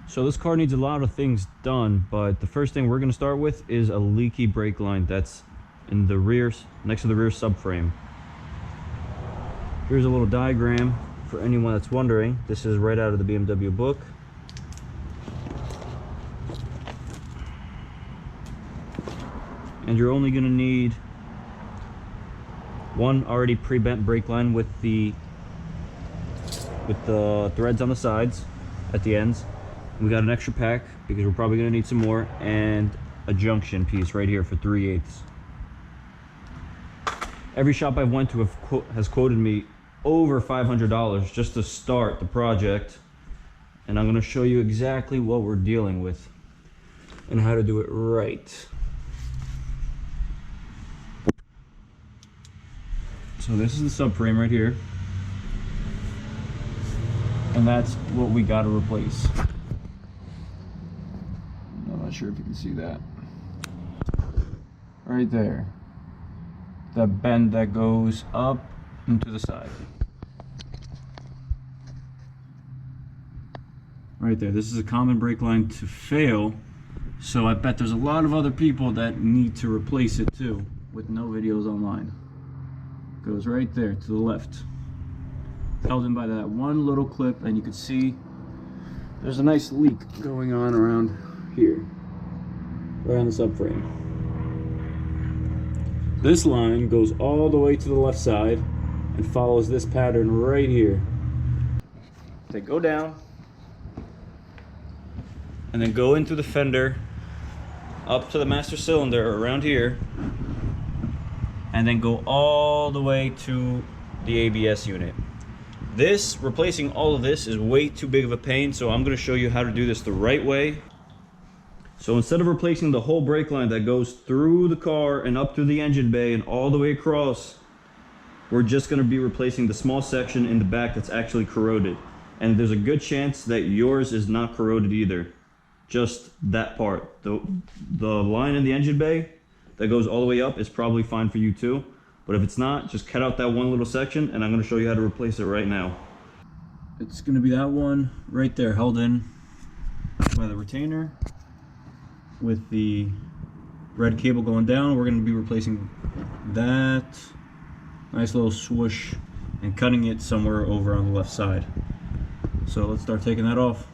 So this car needs a lot of things done, but the first thing we're going to start with is a leaky brake line that's in the rear, next to the rear subframe. Here's a little diagram for anyone that's wondering. This is right out of the BMW book. And you're only going to need one already pre-bent brake line with the threads on the sides at the ends. We got an extra pack because we're probably going to need some more, and a junction piece right here for 3/8. Every shop I've went to has quoted me over $500 just to start the project, and I'm going to show you exactly what we're dealing with and how to do it right. So this is the subframe right here, and that's what we got to replace. I'm not sure if you can see that. Right there. The bend that goes up and to the side. Right there. This is a common brake line to fail, so I bet there's a lot of other people that need to replace it too, with no videos online. Goes right there to the left. Held in by that one little clip, and you can see there's a nice leak going on around here, right on the subframe. This line goes all the way to the left side and follows this pattern right here. They go down and then go into the fender up to the master cylinder around here, and then go all the way to the ABS unit. This, replacing all of this, is way too big of a pain, so I'm going to show you how to do this the right way. So instead of replacing the whole brake line that goes through the car and up through the engine bay and all the way across, we're just going to be replacing the small section in the back that's actually corroded. And there's a good chance that yours is not corroded either. Just that part. The line in the engine bay that goes all the way up is probably fine for you too. But if it's not, just cut out that one little section, and I'm going to show you how to replace it right now. It's going to be that one right there, held in by the retainer with the red cable going down. We're going to be replacing that nice little swoosh and cutting it somewhere over on the left side. So let's start taking that off.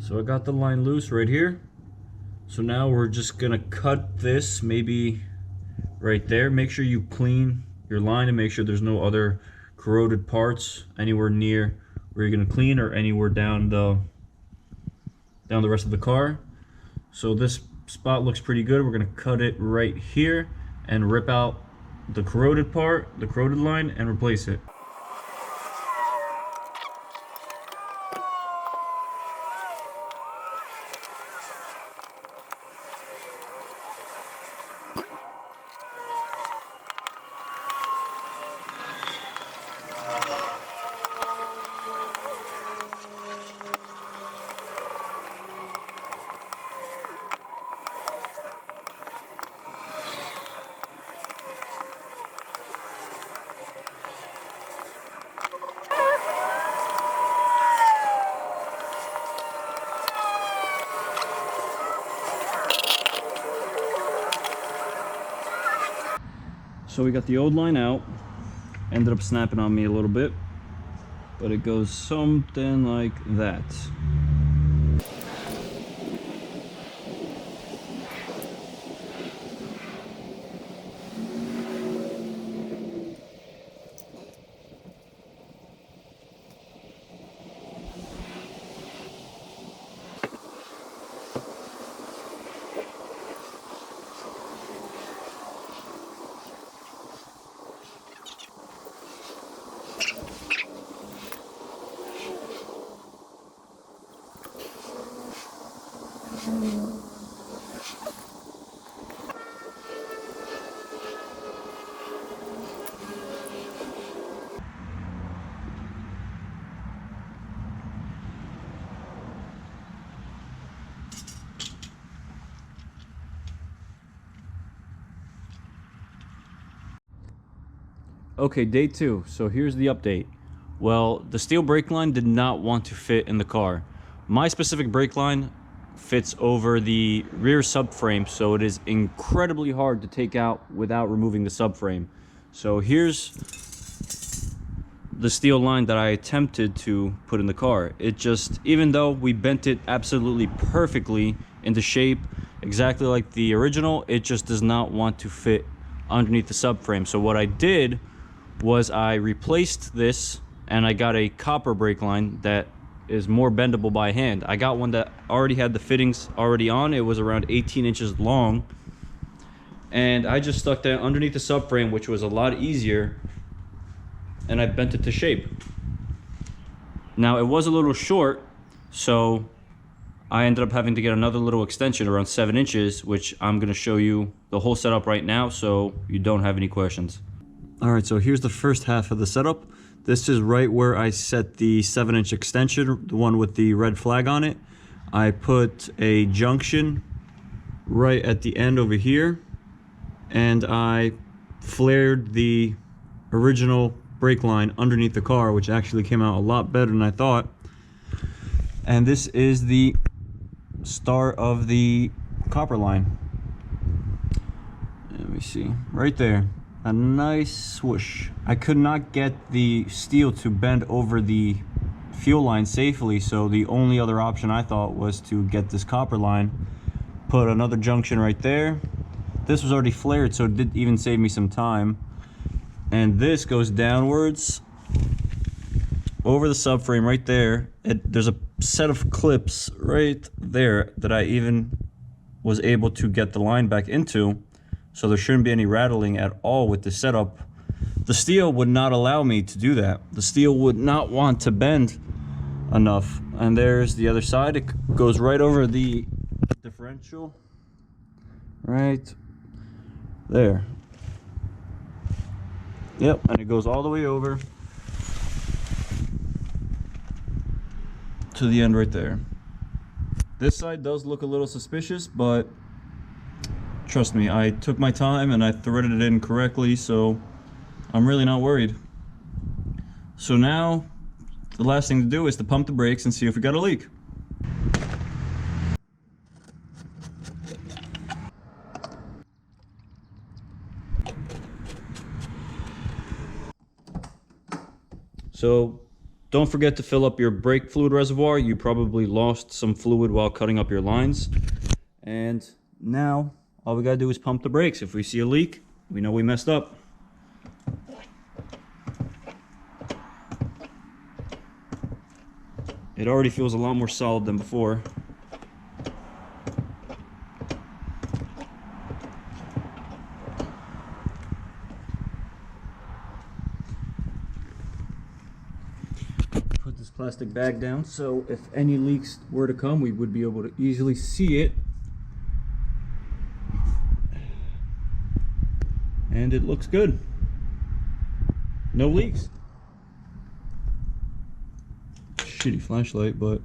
So I got the line loose right here. So now we're just gonna cut this maybe right there. Make sure you clean your line and make sure there's no other corroded parts anywhere near where you're gonna clean, or anywhere down the rest of the car. So this spot looks pretty good. We're gonna cut it right here and rip out the corroded part, the corroded line, and replace it. So we got the old line out, ended up snapping on me a little bit, but it goes something like that. Okay, day 2. So here's the update. Well, the steel brake line did not want to fit in the car. My specific brake line fits over the rear subframe, so it is incredibly hard to take out without removing the subframe. So here's the steel line that I attempted to put in the car. It just, even though we bent it absolutely perfectly into shape, exactly like the original, it just does not want to fit underneath the subframe. So what I did was I replaced this, and I got a copper brake line that is more bendable by hand. I got one that already had the fittings already on. It was around 18 inches long, and I just stuck that underneath the subframe, which was a lot easier, and I bent it to shape. Now it was a little short, so I ended up having to get another little extension around 7 inches, which I'm going to show you the whole setup right now so you don't have any questions. Alright, so here's the first half of the setup. This is right where I set the 7-inch extension, the one with the red flag on it. I put a junction right at the end over here, and I flared the original brake line underneath the car, which actually came out a lot better than I thought. And this is the start of the copper line. Let me see, right there. A nice swoosh. I could not get the steel to bend over the fuel line safely, so the only other option I thought was to get this copper line, put another junction right there. This was already flared, so it did even save me some time. And this goes downwards over the subframe right there. There's a set of clips right there that I even was able to get the line back into. So there shouldn't be any rattling at all with this setup. The steel would not allow me to do that. The steel would not want to bend enough. And there's the other side. It goes right over the differential. Right there. Yep, and it goes all the way over to the end right there. This side does look a little suspicious, but trust me, I took my time and I threaded it in correctly, so I'm really not worried. So now, the last thing to do is to pump the brakes and see if we got a leak. So don't forget to fill up your brake fluid reservoir. You probably lost some fluid while cutting up your lines. And now all we gotta do is pump the brakes. If we see a leak, we know we messed up. It already feels a lot more solid than before. Put this plastic bag down so if any leaks were to come, we would be able to easily see it. And it looks good. No leaks. Shitty flashlight, but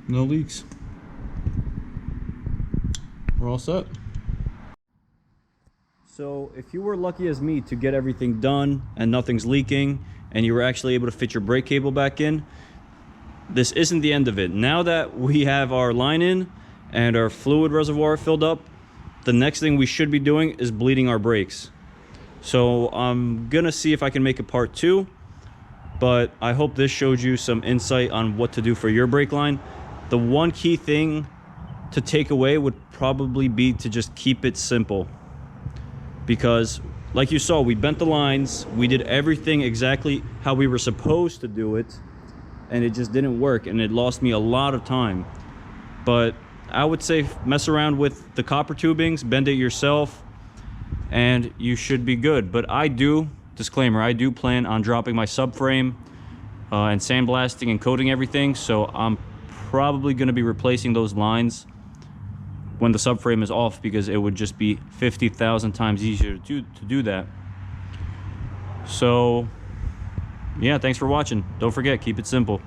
no leaks. We're all set. So if you were lucky as me to get everything done and nothing's leaking and you were actually able to fit your brake cable back in, this isn't the end of it. Now that we have our line in and our fluid reservoir filled up, the next thing we should be doing is bleeding our brakes. So I'm gonna see if I can make a part 2, but I hope this showed you some insight on what to do for your brake line. The one key thing to take away would probably be to just keep it simple. Because like you saw, we bent the lines, we did everything exactly how we were supposed to do it, and it just didn't work, and it lost me a lot of time. But I would say mess around with the copper tubings, bend it yourself, and you should be good. But I do, disclaimer, I do plan on dropping my subframe and sandblasting and coating everything, so I'm probably going to be replacing those lines when the subframe is off, because it would just be 50,000 times easier to do that. So yeah, thanks for watching. Don't forget, keep it simple.